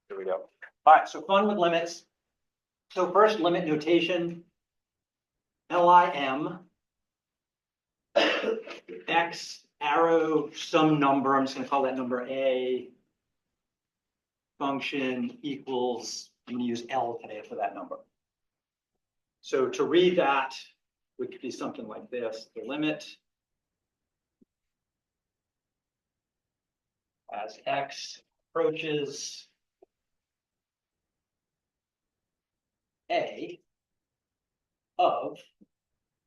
Here we go. All right, so fun with limits. So first, limit notation. LIM x arrow some number. I'm just going to call that number A. Function equals, I'm going to use L today for that number. So to read that, it could be something like this. The limit as x approaches A of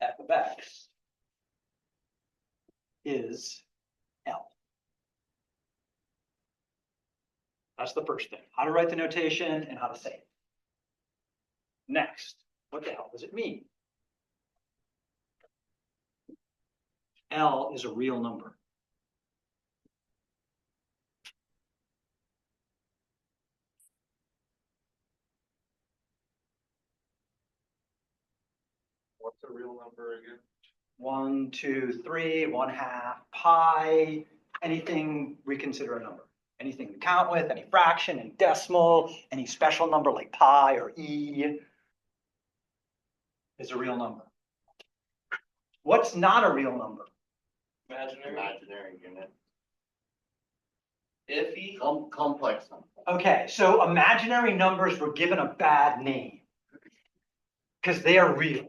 f of x is L. That's the first thing. How to write the notation and how to say it. Next, what the hell does it mean? L is a real number. What's a real number again? 1, 2, 3, 1/2, pi, anything we consider a number. Anything we count with, any fraction, any decimal, any special number like pi or e is a real number. What's not a real number? Imaginary unit. Iffy. Complex number. Okay, so imaginary numbers were given a bad name because they are real,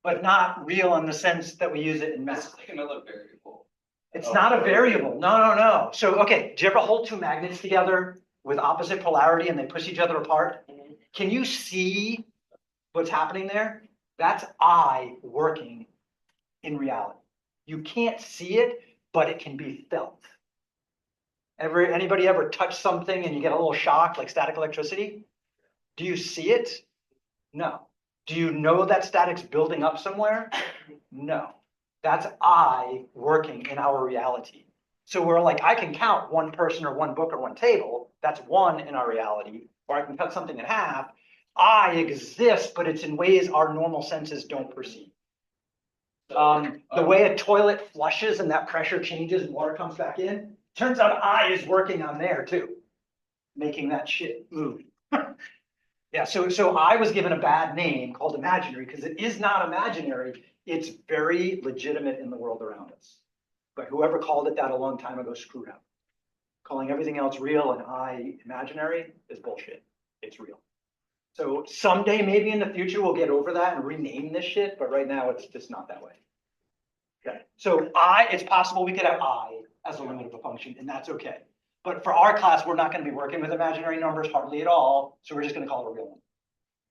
but not real in the sense that we use it in math. It's like another variable. It's not a variable. No. So, okay, do you ever hold two magnets together with opposite polarity and they push each other apart? Can you see what's happening there? That's I working in reality. You can't see it, but it can be felt. Anybody ever touch something and you get a little shock like static electricity? Do you see it? No. Do you know that static's building up somewhere? No. That's I working in our reality. So we're like, I can count one person or one book or one table. That's one in our reality. Or I can cut something in half. I exist, but it's in ways our normal senses don't perceive. The way a toilet flushes and that pressure changes and water comes back in, turns out I is working on there too, making that shit move. Yeah, so I was given a bad name called imaginary because it is not imaginary. It's very legitimate in the world around us. But whoever called it that a long time ago screwed up. Calling everything else real and I imaginary is bullshit. It's real. So someday, maybe in the future, we'll get over that and rename this shit. But right now, it's just not that way. Okay. So it's possible we could have I as a limit of a function, and that's okay. But for our class, we're not going to be working with imaginary numbers hardly at all. So we're just going to call it a real number.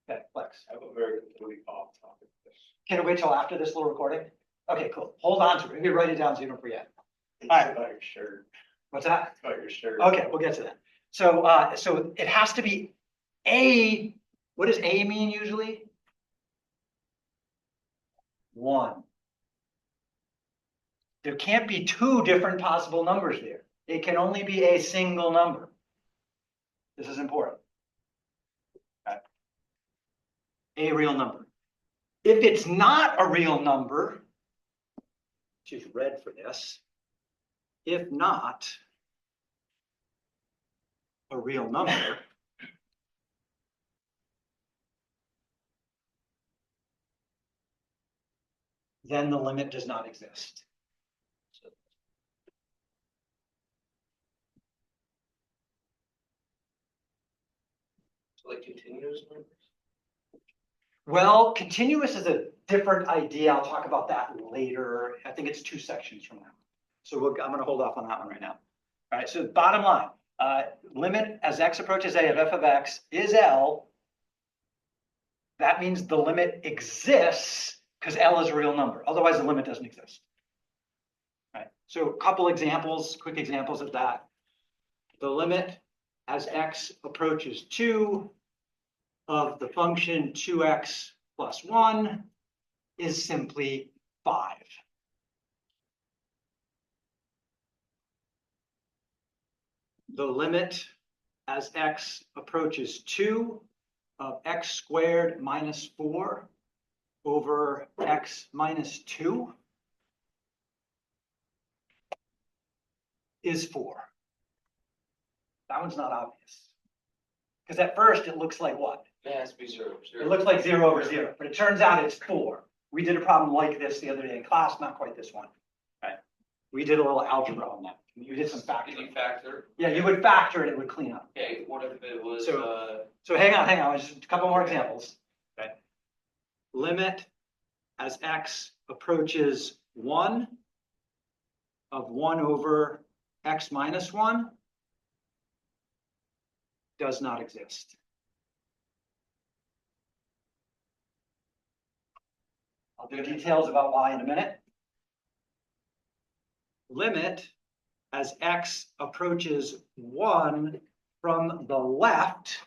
Okay, Flex. I have a very completely off topic. Can I wait till after this little recording? Okay, cool. Hold on to it. Maybe write it down so you don't forget. All right. About your shirt. What's that? About your shirt. Okay, we'll get to that. So it has to be A. What does A mean usually? 1. There can't be two different possible numbers there. It can only be a single number. This is important. Okay. A real number. If it's not a real number, choose red for this. If not a real number, then the limit does not exist. So like continuous numbers? Well, continuous is a different idea. I'll talk about that later. I think it's 2 sections from now. So I'm going to hold off on that one right now. All right, so bottom line, limit as x approaches a of f of x is L. That means the limit exists because L is a real number. Otherwise, the limit doesn't exist. All right, so a couple examples, quick examples of that. The limit as x approaches 2 of the function 2x plus 1 is simply 5. The limit as x approaches 2 of x squared minus 4 over x minus 2 is 4. That one's not obvious. Because at first it looks like what? It has to be zero. It looks like 0 over 0, but it turns out it's 4. We did a problem like this the other day in class, not quite this one. Right? We did a little algebra on that. We did some Did you factoring. factor? Yeah, you would factor it, it would clean up. Okay, what if it was, So hang on, just a couple more examples. Okay. Limit as x approaches 1 of 1 over x minus 1 does not exist. I'll do details about why in a minute. Limit as x approaches 1 from the left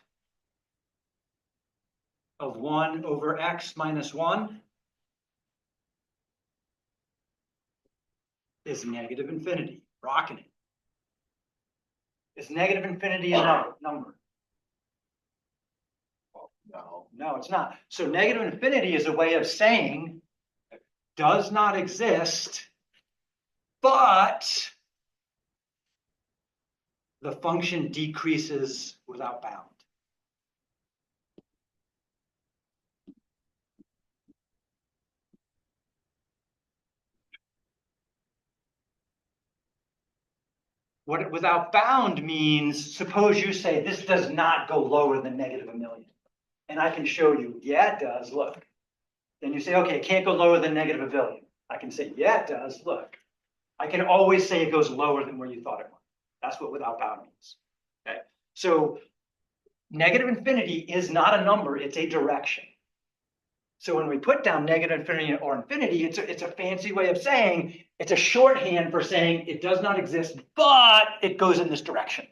of 1 over x minus 1 is negative infinity. Rocking it. Is negative infinity a number? no, No, it's not. So negative infinity is a way of saying does not exist, but the function decreases without bound. What without bound means, suppose you say this does not go lower than negative 1,000,000. And I can show you, yeah, it does, look. Then you say, okay, it can't go lower than negative 1,000,000,000. I can say, yeah, it does, look. I can always say it goes lower than where you thought it would. That's what without bound means. Okay. So negative infinity is not a number, it's a direction. So when we put down negative infinity or infinity, it's a fancy way of saying, it's a shorthand for saying it does not exist, but it goes in this direction.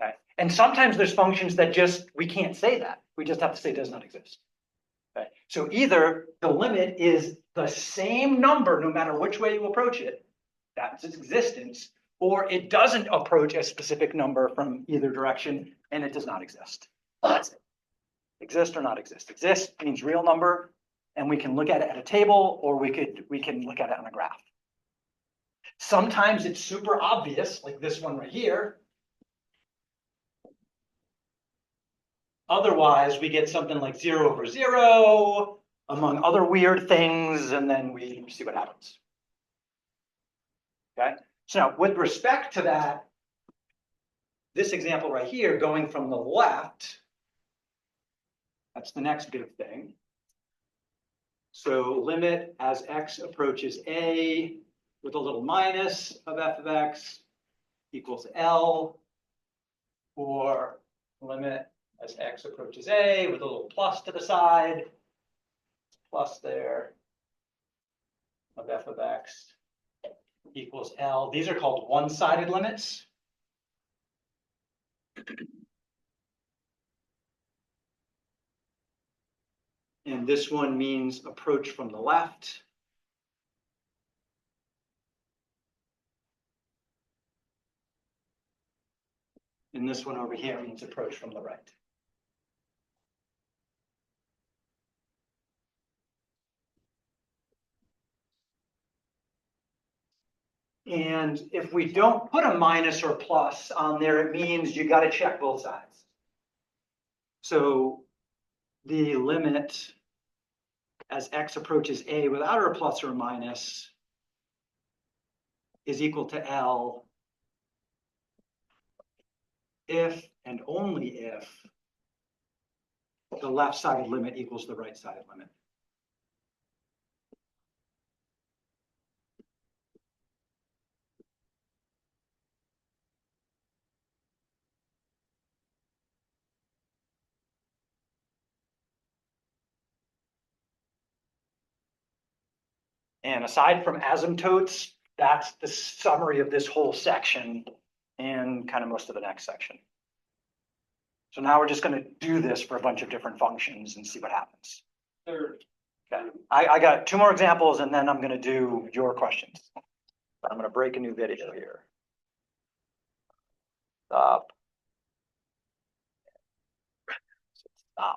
Okay. And sometimes there's functions that we can't say that. We just have to say it does not exist. Okay. So either the limit is the same number, no matter which way you approach it, that's its existence, or it doesn't approach a specific number from either direction and it does not exist. That's it. Exist or not exist. Exist means real number, and we can look at it at a table, or we can look at it on a graph. Sometimes it's super obvious, like this one right here. Otherwise, we get something like 0 over 0, among other weird things, and then we see what happens. Okay, so now with respect to that, this example right here, going from the left, that's the next big thing. So limit as x approaches a with a little minus of f of x equals L, or limit as x approaches a with a little plus to the side, plus there, of f of x equals L. These are called one-sided limits. And this one means approach from the left. And this one over here means approach from the right. And if we don't put a minus or plus on there, it means you got to check both sides. So the limit as x approaches a without a plus or a minus is equal to L if and only if the left-sided limit equals the right-sided limit. And aside from asymptotes, that's the summary of this whole section and kind of most of the next section. So now we're just going to do this for a bunch of different functions and see what happens. Sure. Okay. I got 2 more examples and then I'm going to do your questions. I'm going to break a new video here. Stop.